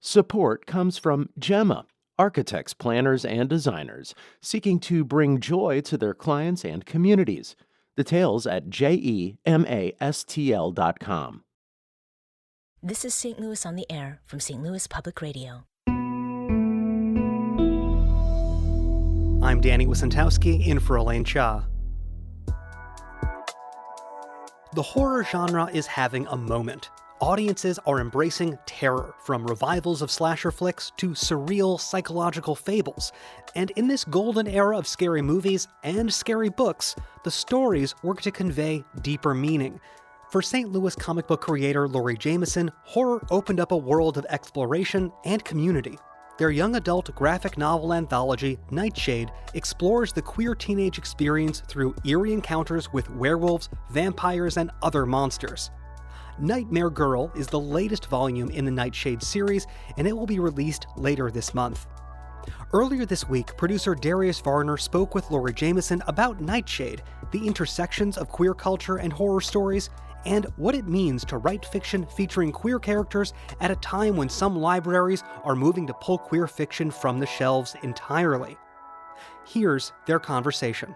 Support comes from Gemma, architects, planners, and designers seeking to bring joy to their clients and communities. Details at gemastl.com. This is St. Louis on the Air from St. Louis Public Radio. I'm Danny Wysentowski, in for Elaine Cha. The horror genre is having a moment. Audiences are embracing terror, from revivals of slasher flicks to surreal psychological fables. And in this golden era of scary movies and scary books, the stories work to convey deeper meaning. For St. Louis comic book creator Lorry Jamison, horror opened up a world of exploration and community. Their young adult graphic novel anthology, Nightshade, explores the queer teenage experience through eerie encounters with werewolves, vampires, and other monsters. Nightmare Girl is the latest volume in the Nightshade series, and it will be released later this month. Earlier this week, producer Darius Varner spoke with Lorry Jamison about Nightshade, the intersections of queer culture and horror stories, and what it means to write fiction featuring queer characters at a time when some libraries are moving to pull queer fiction from the shelves entirely. Here's their conversation.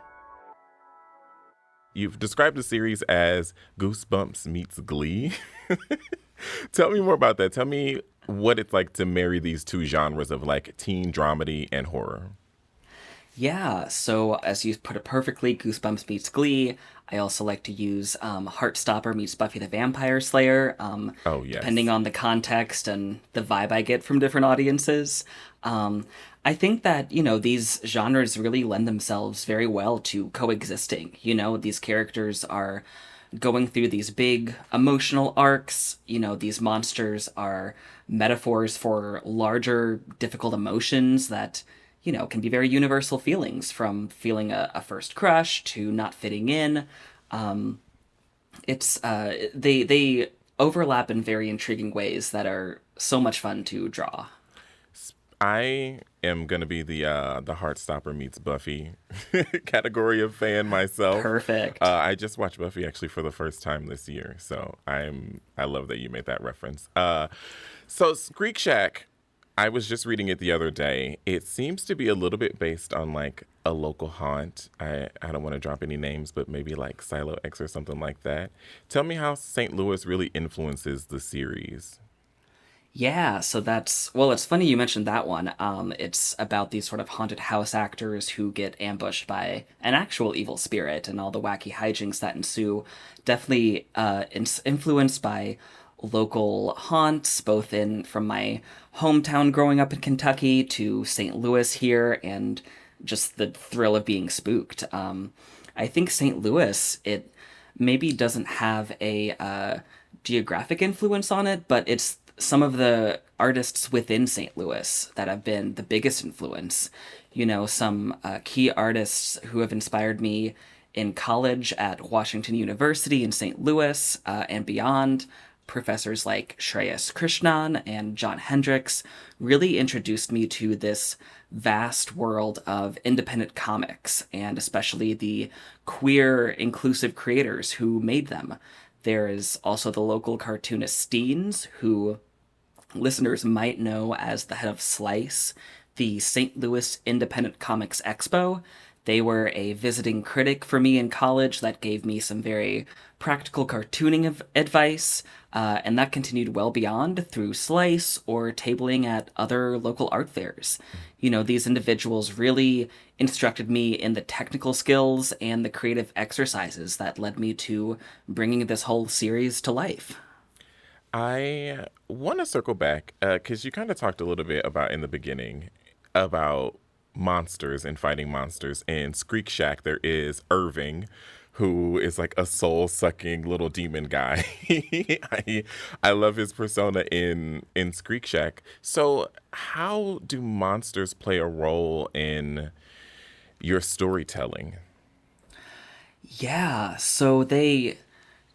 You've described the series as Goosebumps meets Glee. Tell me more about that. Tell me what it's like to marry these two genres of like teen dramedy and horror. Yeah, so as you put it perfectly, Goosebumps meets Glee. I also like to use Heartstopper meets Buffy the Vampire Slayer, Oh, yes. depending on the context and the vibe I get from different audiences. I think that, these genres really lend themselves very well to coexisting. These characters are going through these big emotional arcs. These monsters are metaphors for larger, difficult emotions that can be very universal feelings, from feeling a first crush to not fitting in. They overlap in very intriguing ways that are so much fun to draw. I am going to be the Heartstopper meets Buffy category of fan myself. Perfect. I just watched Buffy actually for the first time this year, so I love that you made that reference. So Greek Shack, I was just reading it the other day. It seems to be a little bit based on like a local haunt. I don't want to drop any names, but maybe like Silo X or something like that. Tell me how St. Louis really influences the series. Yeah, so it's funny you mentioned that one. It's about these sort of haunted house actors who get ambushed by an actual evil spirit and all the wacky hijinks that ensue. Definitely influenced by local haunts, both from my hometown growing up in Kentucky to St. Louis here, and just the thrill of being spooked. I think St. Louis, it maybe doesn't have a geographic influence on it, but it's some of the artists within St. Louis that have been the biggest influence. Some key artists who have inspired me in college at Washington University in St. Louis and beyond. Professors like Shreyas Krishnan and John Hendricks really introduced me to this vast world of independent comics, and especially the queer, inclusive creators who made them. There is also the local cartoonist Steens, who listeners might know as the head of Slice, the St. Louis Independent Comics Expo. They were a visiting critic for me in college that gave me some very practical cartooning advice, and that continued well beyond through Slice or tabling at other local art fairs. These individuals really instructed me in the technical skills and the creative exercises that led me to bringing this whole series to life. I want to circle back because you kind of talked a little bit about in the beginning about monsters and fighting monsters. In Skreek Shack, there is Irving, who is like a soul-sucking little demon guy. I love his persona in Skreek Shack. So how do monsters play a role in your storytelling? Yeah, so they're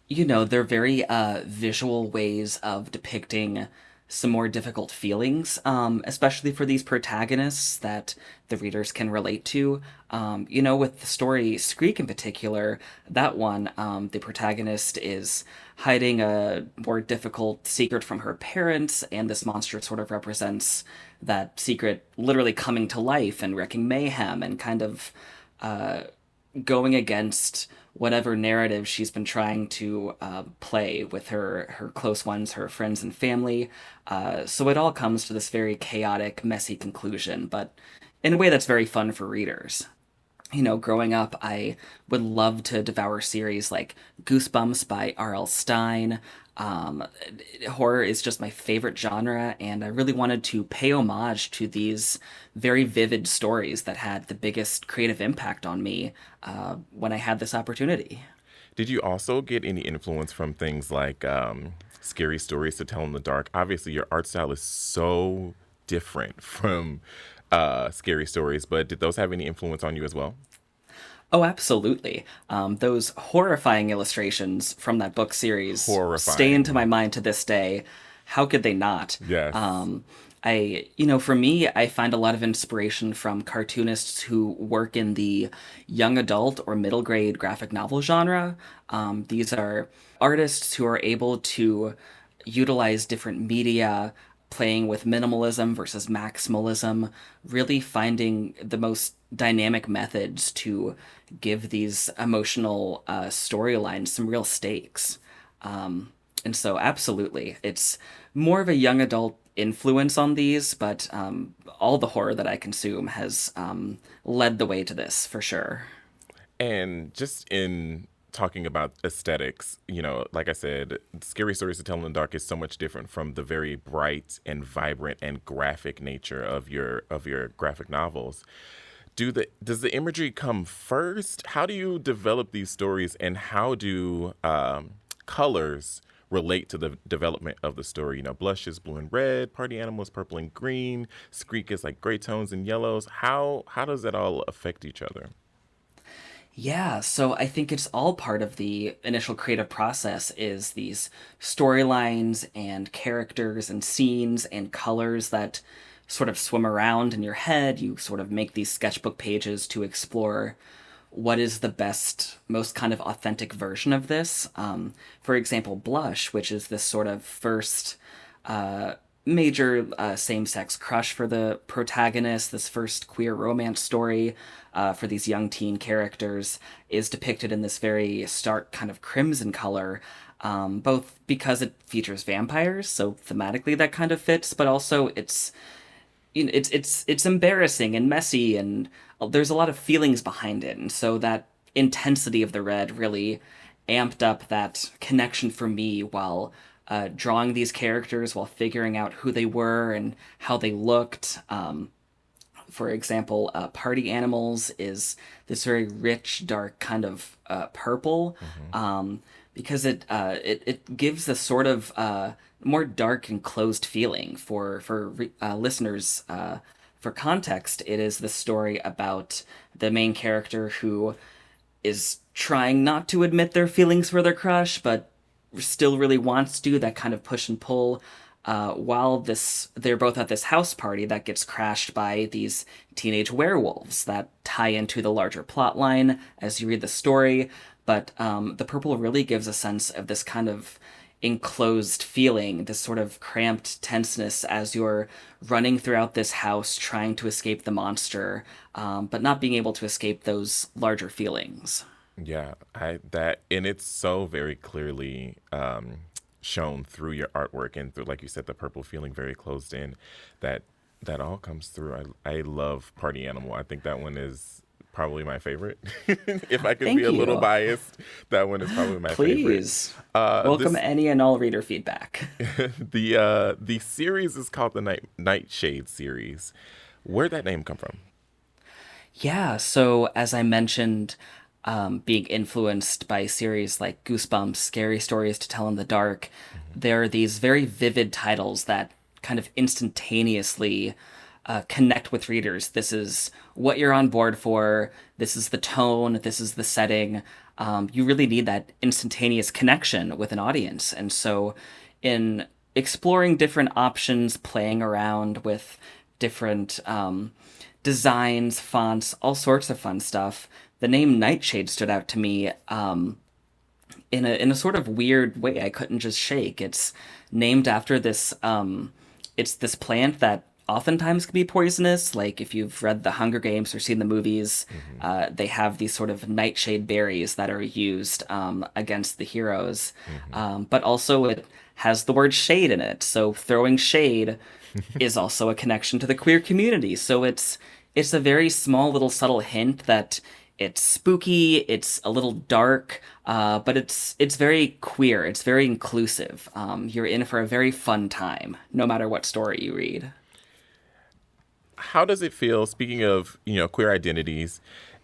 very visual ways of depicting some more difficult feelings, especially for these protagonists that the readers can relate to. With the story Skreek in particular, that one, the protagonist is hiding a more difficult secret from her parents, and this monster sort of represents that secret literally coming to life and wreaking mayhem and kind of going against whatever narrative she's been trying to play with her close ones, her friends and family. So it all comes to this very chaotic, messy conclusion, but in a way that's very fun for readers. Growing up, I would love to devour series like Goosebumps by R.L. Stine. Um, Horror is just my favorite genre, and I really wanted to pay homage to these very vivid stories that had the biggest creative impact on me when I had this opportunity. Did you also get any influence from things like scary stories to tell in the dark? Obviously, your art style is so different from scary stories, but did those have any influence on you as well? Oh, absolutely. Those horrifying illustrations from that book series stay into Horrifying. my mind to this day. How could they not? Yes. For me, I find a lot of inspiration from cartoonists who work in the young adult or middle grade graphic novel genre. These are artists who are able to utilize different media, playing with minimalism versus maximalism, really finding the most dynamic methods to give these emotional storylines some real stakes. And so, absolutely, it's more of a young adult influence on these, but all the horror that I consume has led the way to this for sure. And just in talking about aesthetics, like I said, Scary Stories to Tell in the Dark is so much different from the very bright and vibrant and graphic nature of your graphic novels. Does the imagery come first? How do you develop these stories, and how do colors relate to the development of the story? Blush is blue and red, Party Animal is purple and green, Skreek is like gray tones and yellows. How does that all affect each other? Yeah, so I think it's all part of the initial creative process is these storylines and characters and scenes and colors that sort of swim around in your head. You sort of make these sketchbook pages to explore what is the best, most kind of authentic version of this. For example, Blush, which is this sort of first major same-sex crush for the protagonist, this first queer romance story for these young teen characters, is depicted in this very stark kind of crimson color, both because it features vampires, so thematically that kind of fits, but also it's embarrassing and messy, and there's a lot of feelings behind it, and so that intensity of the red really amped up that connection for me while drawing these characters, while figuring out who they were and how they looked. For example, Party Animals is this very rich, dark kind of purple, because it gives a sort of more dark and closed feeling for listeners. For context, it is the story about the main character who is trying not to admit their feelings for their crush, but still really wants to, that kind of push and pull, while they're both at this house party that gets crashed by these teenage werewolves that tie into the larger plot line as you read the story. But the purple really gives a sense of this kind of enclosed feeling, this sort of cramped tenseness as you're running throughout this house trying to escape the monster, but not being able to escape those larger feelings. Yeah, and it's so very clearly shown through your artwork and through, like you said, the purple feeling very closed in. That that all comes through. I love Party Animal. I think that one is probably my favorite. If I could Thank be a little you. biased, that one is probably my favorite. Please. Welcome This any and all reader feedback. the series is called the Nightshade series. Where'd that name come from? Yeah, so as I mentioned, being influenced by series like Goosebumps, Scary Stories to Tell in the Dark, there are these very vivid titles that kind of instantaneously connect with readers. This is what you're on board for. This is the tone. This is the setting. You really need that instantaneous connection with an audience. And so, in exploring different options, playing around with different designs, fonts, all sorts of fun stuff. The name Nightshade stood out to me in a sort of weird way I couldn't just shake. It's named after this it's this plant that oftentimes can be poisonous. Like if you've read The Hunger Games or seen the movies, they have these sort of nightshade berries that are used against the heroes. But also it has the word shade in it, so throwing shade is also a connection to the queer community. So it's a very small little subtle hint that it's spooky, it's a little dark, but it's very queer, it's very inclusive. You're in for a very fun time, no matter what story you read. How does it feel, speaking of, queer identities,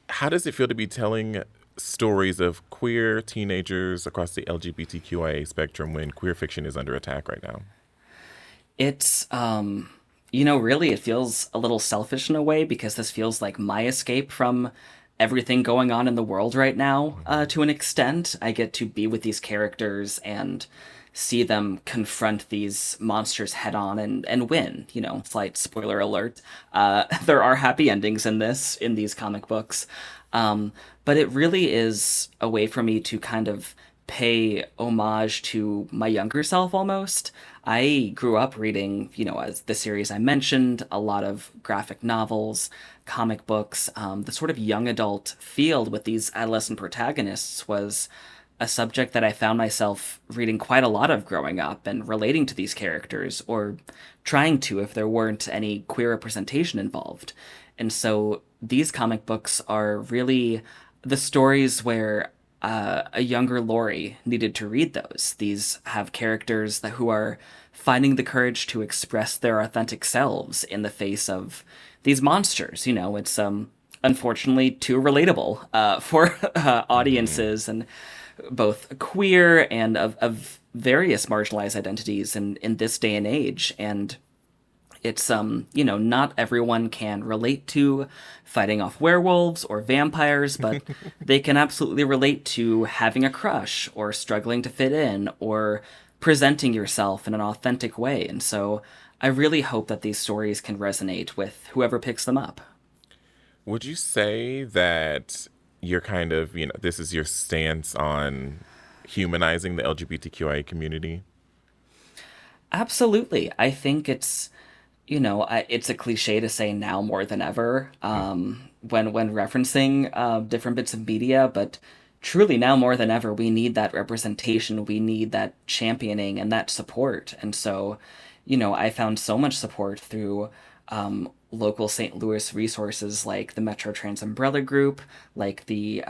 how does it feel to be telling stories of queer teenagers across the LGBTQIA spectrum when queer fiction is under attack right now? It's really it feels a little selfish in a way because this feels like my escape from everything going on in the world right now, to an extent. I get to be with these characters and see them confront these monsters head on and win. Slight spoiler alert. There are happy endings in these comic books. But it really is a way for me to kind of pay homage to my younger self almost. I grew up reading, as the series I mentioned, a lot of graphic novels, comic books. The sort of young adult field with these adolescent protagonists was a subject that I found myself reading quite a lot of growing up and relating to these characters, or trying to if there weren't any queer representation involved. And so these comic books are really the stories where a younger Lori needed to read those. These have characters who are finding the courage to express their authentic selves in the face of these monsters. It's unfortunately too relatable for audiences, and both queer and of various marginalized identities in this day and age. And it's, not everyone can relate to fighting off werewolves or vampires, but they can absolutely relate to having a crush or struggling to fit in or presenting yourself in an authentic way. And so I really hope that these stories can resonate with whoever picks them up. Would you say that you're kind of, this is your stance on humanizing the LGBTQIA community? Absolutely. I think it's, it's a cliche to say now more than ever, when referencing different bits of media, but truly now more than ever, we need that representation, we need that championing and that support. And so, I found so much support through local St. Louis resources like the Metro Trans Umbrella Group, like the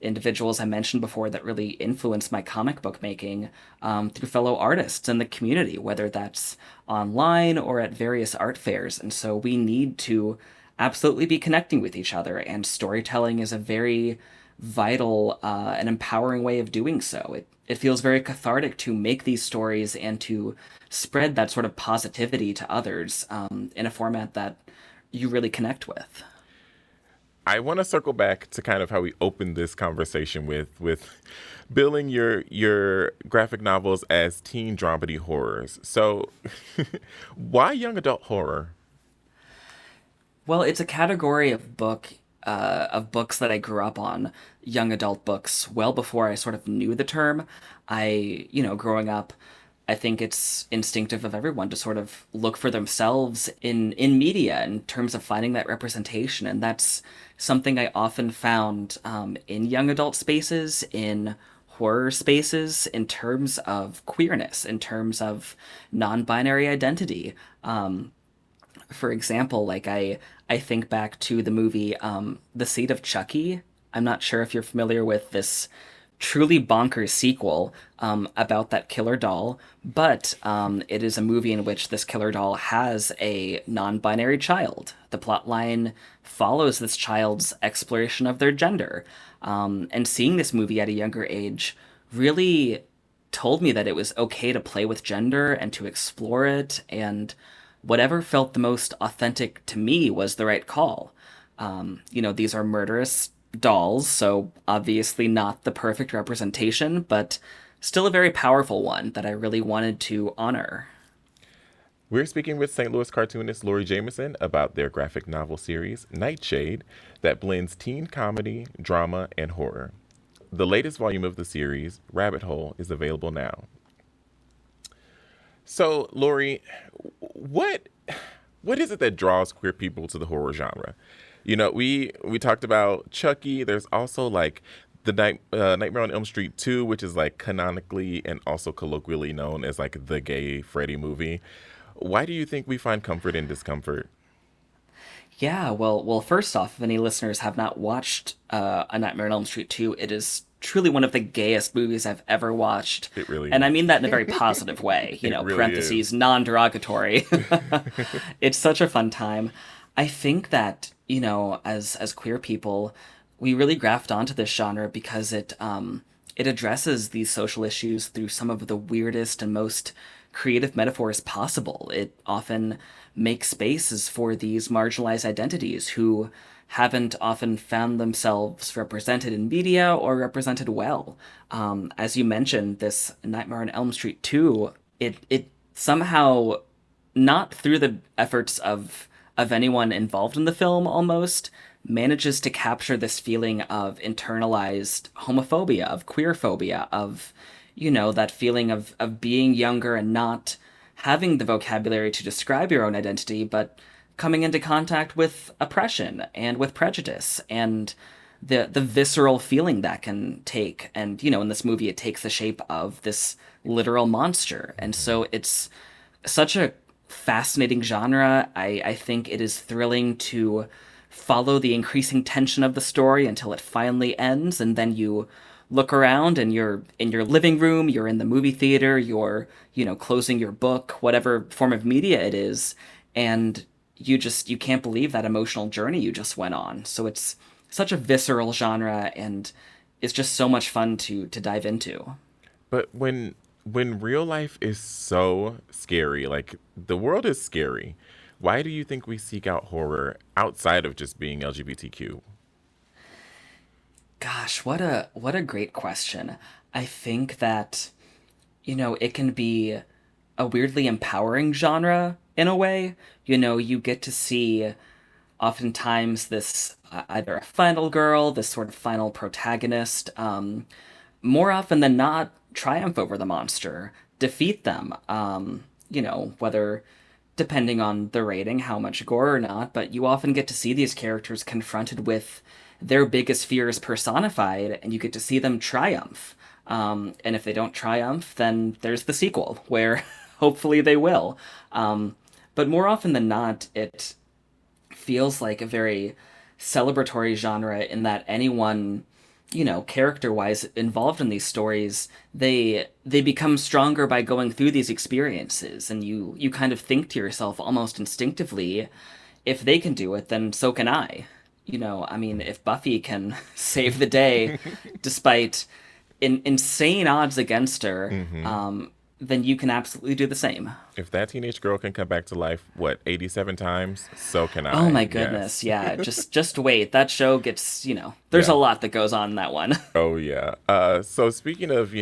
individuals I mentioned before that really influenced my comic book making, through fellow artists in the community, whether that's online or at various art fairs. And so we need to absolutely be connecting with each other, and storytelling is a very vital and empowering way of doing so. It feels very cathartic to make these stories and to spread that sort of positivity to others, in a format that you really connect with. I want to circle back to kind of how we opened this conversation with billing your graphic novels as teen dramedy horrors. So why young adult horror? Well, it's a category of books that I grew up on, young adult books, well before I sort of knew the term. Growing up, I think it's instinctive of everyone to sort of look for themselves in media in terms of finding that representation. And that's something I often found in young adult spaces, in horror spaces, in terms of queerness, in terms of non-binary identity. For example, like I think back to the movie The Seed of Chucky. I'm not sure if you're familiar with this truly bonkers sequel about that killer doll, but it is a movie in which this killer doll has a non-binary child. The plotline follows this child's exploration of their gender, and seeing this movie at a younger age really told me that it was okay to play with gender and to explore it, and whatever felt the most authentic to me was the right call. These are murderous dolls, so obviously not the perfect representation, but still a very powerful one that I really wanted to honor. We're speaking with St. Louis cartoonist Lorry Jamison about their graphic novel series, Nightshade, that blends teen comedy, drama, and horror. The latest volume of the series, Rabbit Hole, is available now. So, Lori, what what is it that draws queer people to the horror genre? You know, we talked about Chucky. There's also like the Nightmare on Elm Street 2, which is like canonically and also colloquially known as like the gay Freddy movie. Why do you think we find comfort in discomfort? Yeah, well, first off, if any listeners have not watched A Nightmare on Elm Street 2, it is truly one of the gayest movies I've ever watched. It really and is. I mean that in a very positive way, It really parentheses, is. non-derogatory. It's such a fun time. I think that, as queer people, we really grafted onto this genre because it addresses these social issues through some of the weirdest and most creative metaphors possible. It often makes spaces for these marginalized identities who haven't often found themselves represented in media or represented well. As you mentioned, this Nightmare on Elm Street 2, it somehow, not through the efforts of anyone involved in the film almost, manages to capture this feeling of internalized homophobia, of queerphobia, of, that feeling of being younger and not having the vocabulary to describe your own identity, but coming into contact with oppression and with prejudice and the visceral feeling that can take. And, in this movie, it takes the shape of this literal monster. And so it's such a fascinating genre. I think it is thrilling to follow the increasing tension of the story until it finally ends, and then you look around and you're in your living room, you're in the movie theater, you're, closing your book, whatever form of media it is, and you can't believe that emotional journey you just went on. So it's such a visceral genre, and it's just so much fun to dive into. But when real life is so scary, like the world is scary, why do you think we seek out horror outside of just being LGBTQ? Gosh, what a great question. I think that, it can be a weirdly empowering genre in a way. You get to see oftentimes this either a final girl, this sort of final protagonist, more often than not triumph over the monster, defeat them, whether depending on the rating, how much gore or not, but you often get to see these characters confronted with their biggest fears personified, and you get to see them triumph. And if they don't triumph, then there's the sequel, where hopefully they will. But more often than not, it feels like a very celebratory genre in that anyone, character-wise involved in these stories, they become stronger by going through these experiences, and you kind of think to yourself almost instinctively, if they can do it, then so can I. If Buffy can save the day despite insane odds against her, then you can absolutely do the same. If that teenage girl can come back to life, 87 times, so can I. Oh my goodness, yeah. Just wait. That show gets, there's a lot that goes on in that one. Oh yeah. So speaking of,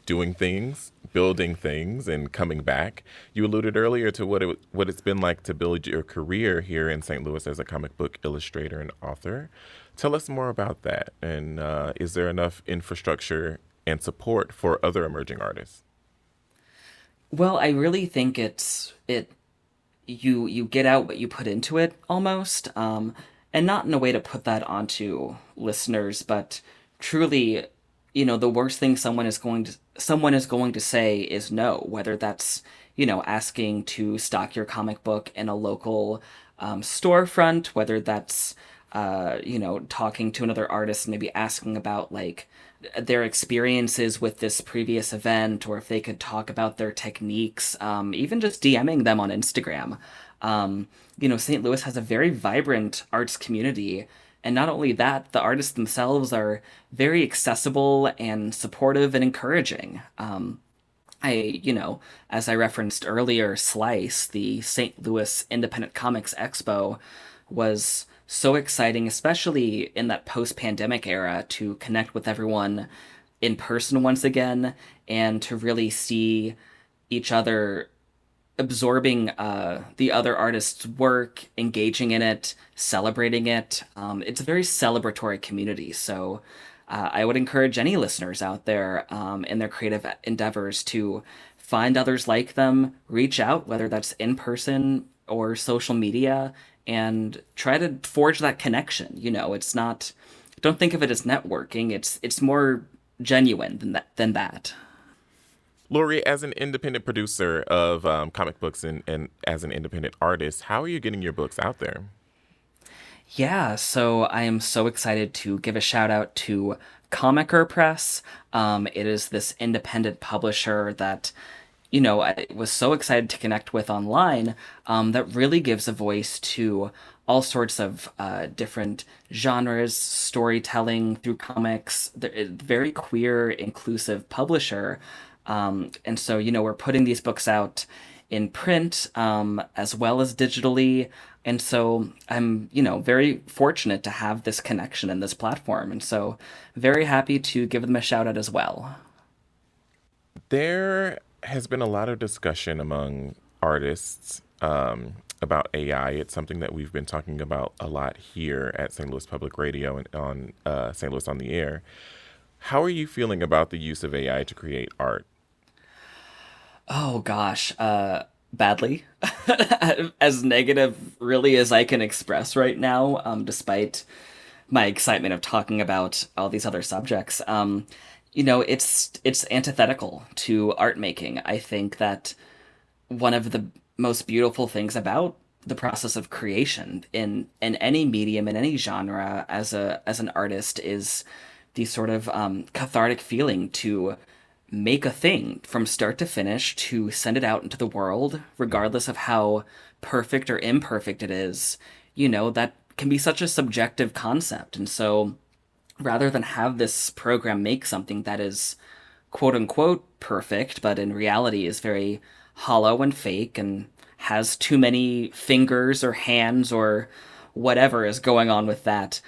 doing things, building things, and coming back, you alluded earlier to what it's been like to build your career here in St. Louis as a comic book illustrator and author. Tell us more about that. And is there enough infrastructure and support for other emerging artists? Well, I really think you get out what you put into it almost, and not in a way to put that onto listeners, but truly, the worst thing someone is going to say is no, whether that's, asking to stock your comic book in a local storefront, whether that's talking to another artist and maybe asking about like their experiences with this previous event, or if they could talk about their techniques, even just DMing them on Instagram. St. Louis has a very vibrant arts community, and not only that, the artists themselves are very accessible and supportive and encouraging. As I referenced earlier, Slice, the St. Louis Independent Comics Expo, was so exciting, especially in that post-pandemic era, to connect with everyone in person once again, and to really see each other absorbing the other artist's work, engaging in it, celebrating it. It's a very celebratory community. So I would encourage any listeners out there in their creative endeavors to find others like them, reach out, whether that's in person or social media, and try to forge that connection. It's not. Don't think of it as networking. It's more genuine than that. Lori, as an independent producer of comic books and as an independent artist, how are you getting your books out there? Yeah, so I am so excited to give a shout out to Comicer Press. It is this independent publisher that, I was so excited to connect with online, that really gives a voice to all sorts of different genres, storytelling through comics. They're a very queer, inclusive publisher. And so, we're putting these books out in print, as well as digitally. And so I'm, very fortunate to have this connection and this platform. And so very happy to give them a shout out as well. There has been a lot of discussion among artists about AI. It's something that we've been talking about a lot here at St. Louis Public Radio and on St. Louis on the Air. How are you feeling about the use of AI to create art? Oh gosh, badly. As negative really as I can express right now, despite my excitement of talking about all these other subjects. It's antithetical to art making. I think that one of the most beautiful things about the process of creation in any medium, in any genre, as an artist, is the sort of cathartic feeling to make a thing from start to finish, to send it out into the world, regardless of how perfect or imperfect it is. That can be such a subjective concept. And so rather than have this program make something that is quote unquote perfect, but in reality is very hollow and fake and has too many fingers or hands or whatever is going on with that,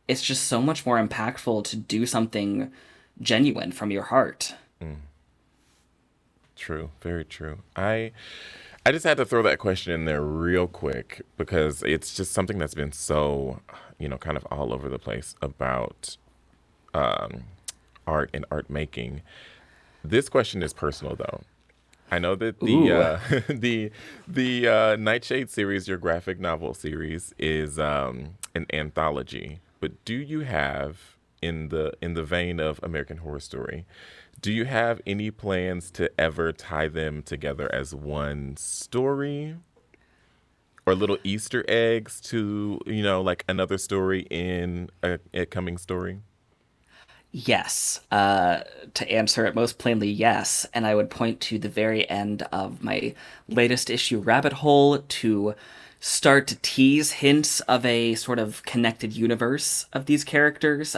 it's just so much more impactful to do something genuine from your heart. True, very true. I just had to throw that question in there real quick because it's just something that's been so, kind of all over the place about art and art making. This question is personal though. I know that the Nightshade series, your graphic novel series, is an anthology. But do you have, in the vein of American Horror Story, do you have any plans to ever tie them together as one story? Or little Easter eggs to, like another story in a coming story? Yes. To answer it most plainly, yes. And I would point to the very end of my latest issue, Rabbit Hole, to start to tease hints of a sort of connected universe of these characters.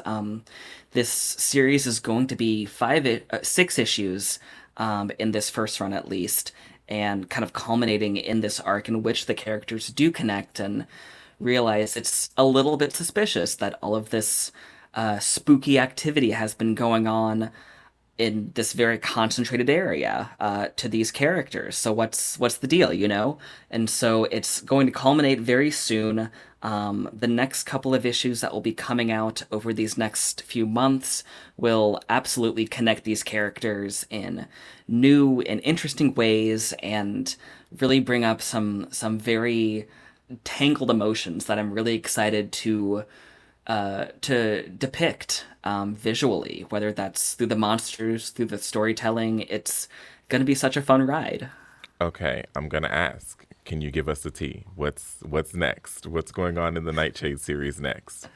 This series is going to be 6 issues in this first run at least, and kind of culminating in this arc in which the characters do connect and realize it's a little bit suspicious that all of this spooky activity has been going on in this very concentrated area to these characters. So what's the deal? And so it's going to culminate very soon. The next couple of issues that will be coming out over these next few months will absolutely connect these characters in new and interesting ways and really bring up some very tangled emotions that I'm really excited to depict visually, whether that's through the monsters, through the storytelling. It's going to be such a fun ride. Okay, I'm going to ask. Can you give us the tea? What's next? What's going on in the Nightshade series next?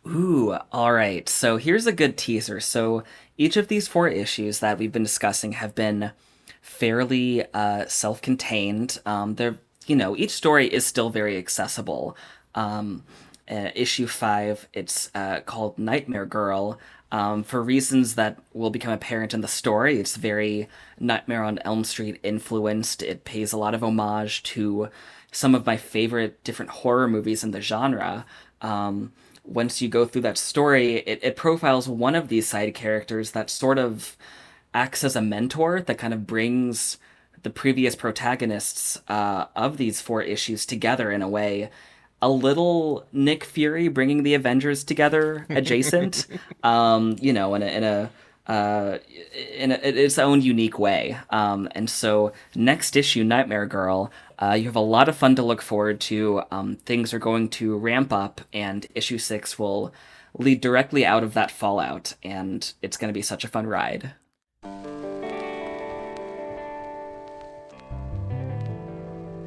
Ooh, all right. So here's a good teaser. So each of these 4 issues that we've been discussing have been fairly self-contained. Each story is still very accessible. Issue 5, it's called Nightmare Girl. For reasons that will become apparent in the story, it's very Nightmare on Elm Street influenced. It pays a lot of homage to some of my favorite different horror movies in the genre. once you go through that story, it profiles one of these side characters that sort of acts as a mentor that kind of brings the previous protagonists of these 4 issues together in a way. A little Nick Fury bringing the Avengers together adjacent, in its own unique way. And so next issue, Nightmare Girl, you have a lot of fun to look forward to. Things are going to ramp up, and issue 6 will lead directly out of that fallout, and it's going to be such a fun ride.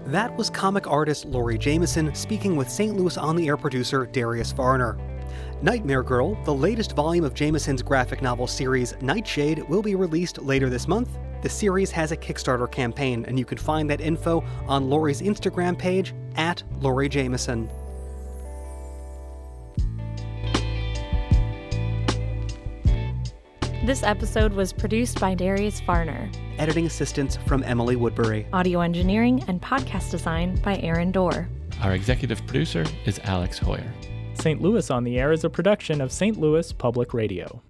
That was comic artist Lorry Jamison speaking with St. Louis On the Air producer Darius Varner. Nightmare Girl, the latest volume of Jamison's graphic novel series Nightshade, will be released later this month. The series has a Kickstarter campaign, and you can find that info on Lorry's Instagram page, @LorryJamison. This episode was produced by Darius Varner. Editing assistance from Emily Woodbury. Audio engineering and podcast design by Aaron Dorr. Our executive producer is Alex Hoyer. St. Louis on the Air is a production of St. Louis Public Radio.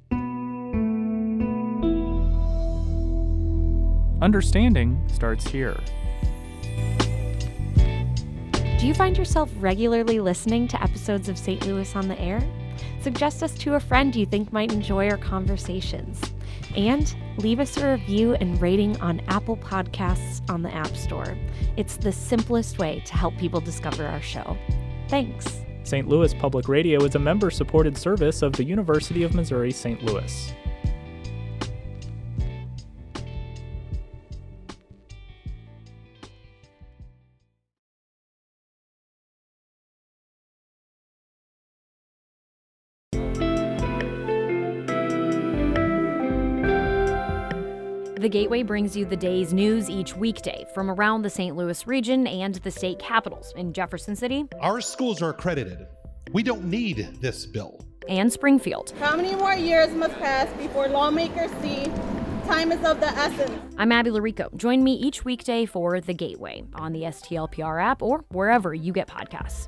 Understanding starts here. Do you find yourself regularly listening to episodes of St. Louis on the Air? Suggest us to a friend you think might enjoy our conversations. And leave us a review and rating on Apple Podcasts on the App Store. It's the simplest way to help people discover our show. Thanks. St. Louis Public Radio is a member-supported service of the University of Missouri St. Louis. The Gateway brings you the day's news each weekday from around the St. Louis region and the state capitals in Jefferson City. Our schools are accredited. We don't need this bill. And Springfield. How many more years must pass before lawmakers see time is of the essence? I'm Abby Larico. Join me each weekday for The Gateway on the STLPR app or wherever you get podcasts.